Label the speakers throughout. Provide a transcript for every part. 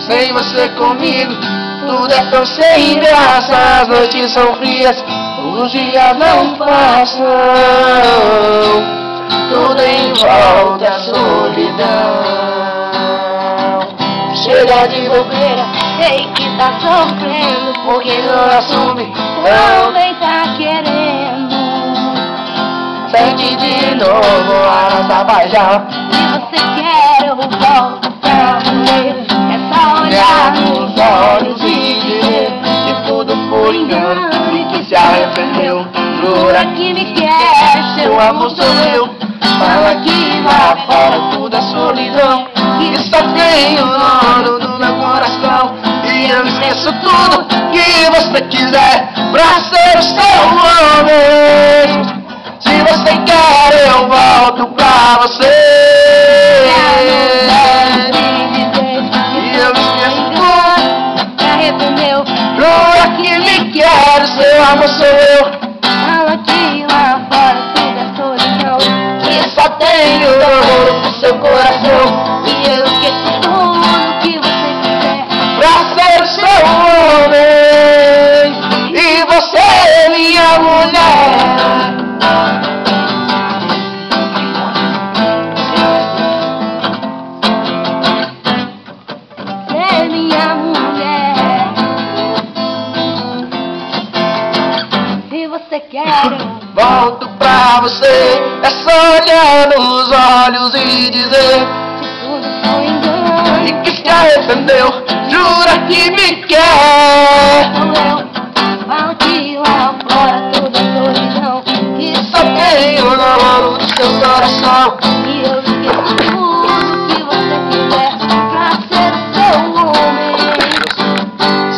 Speaker 1: Sem você comigo, tudo é tão sem graça. As noites são frias, os dias não passam. Tudo em volta é solidão. Chega de bobeira,
Speaker 2: Sei que tá sofrendo,
Speaker 1: porque não assume.
Speaker 2: também tá querendo.
Speaker 1: Sente de novo a nossa paixão.
Speaker 2: Se você quer, eu volto pra você. É só
Speaker 1: Olhar
Speaker 2: olhar
Speaker 1: nos olhos e dizer que tudo foi engano e que se arrependeu. Jura
Speaker 2: que me quer,
Speaker 1: seu amor sou eu. Fala que lá fora tudo é solidão, que só tem o dono do meu coração. E eu esqueço tudo que você quiser pra ser o seu homem. Se você quer, eu volto pra você. E eu esqueço tudo.
Speaker 2: se arrependeu.
Speaker 1: Jura que me quer, seu amor sou eu.
Speaker 2: Fala que lá fora tudo é solidão,
Speaker 1: Que só tem o dono do seu coração.
Speaker 2: e eu esqueço tudo que você quiser.
Speaker 1: Pra ser seu homem, e você é minha mulher.
Speaker 2: Ser minha mulher. Se você quer,
Speaker 1: Volto pra você, é só olhar nos olhos e dizer
Speaker 2: tudo foi engano.
Speaker 1: e que se arrependeu. Jura que me quer.
Speaker 2: Sou eu, falo que lá fora tudo é solidão, que
Speaker 1: Só tenho o dono do seu coração.
Speaker 2: e eu esqueço tudo que você quiser pra ser seu homem.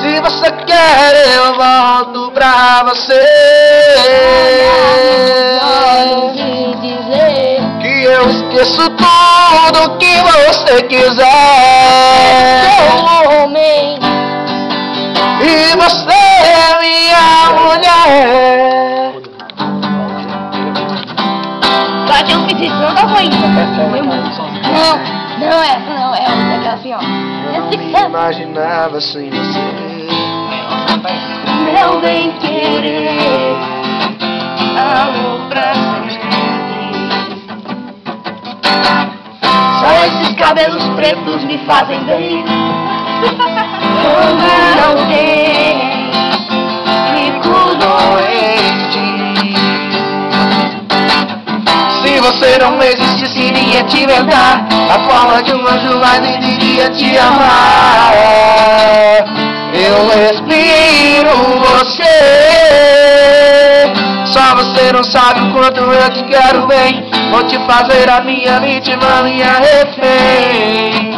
Speaker 1: Se você quer, eu volto pra você.
Speaker 2: Olhos e dizer
Speaker 1: Que eu esqueço tudo que você quiser.
Speaker 2: seu homem.
Speaker 1: E você é minha mulher.
Speaker 2: Vai ter um pedido, não tá ruim. Não, essa não, é outra que é assim, ó.
Speaker 1: Eu
Speaker 2: Esse
Speaker 1: não me
Speaker 2: que é
Speaker 1: imaginava sem você.
Speaker 2: meu bem querer, amor pra sempre. Só esses cabelos pretos me fazem bem. Quando não tem, fico doente.
Speaker 1: Se você não existisse, iria te inventar a forma de um anjo, mas nem iria te amar. Eu respiro você. Só você não sabe o quanto eu te quero bem. Vou te fazer a minha vítima, minha refém.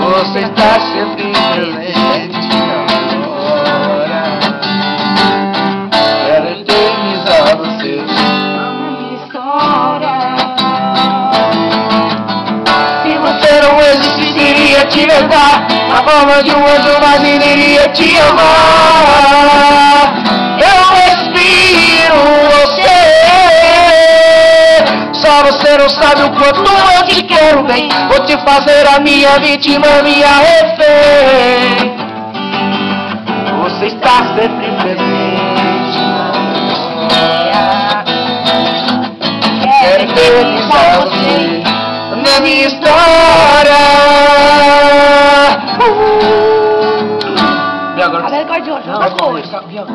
Speaker 1: Você está sempre presente agora. Quero eternizar você. Se você não existisse, iria te inventar a forma de um anjo, mas nem iria te amar. Eu respiro você. Só você não sabe o quanto eu te quero bem. Vou te fazer a minha vítima, minha refém. Você está sempre presente. Quero eternizar você na minha história.
Speaker 2: Agora corte de hoje.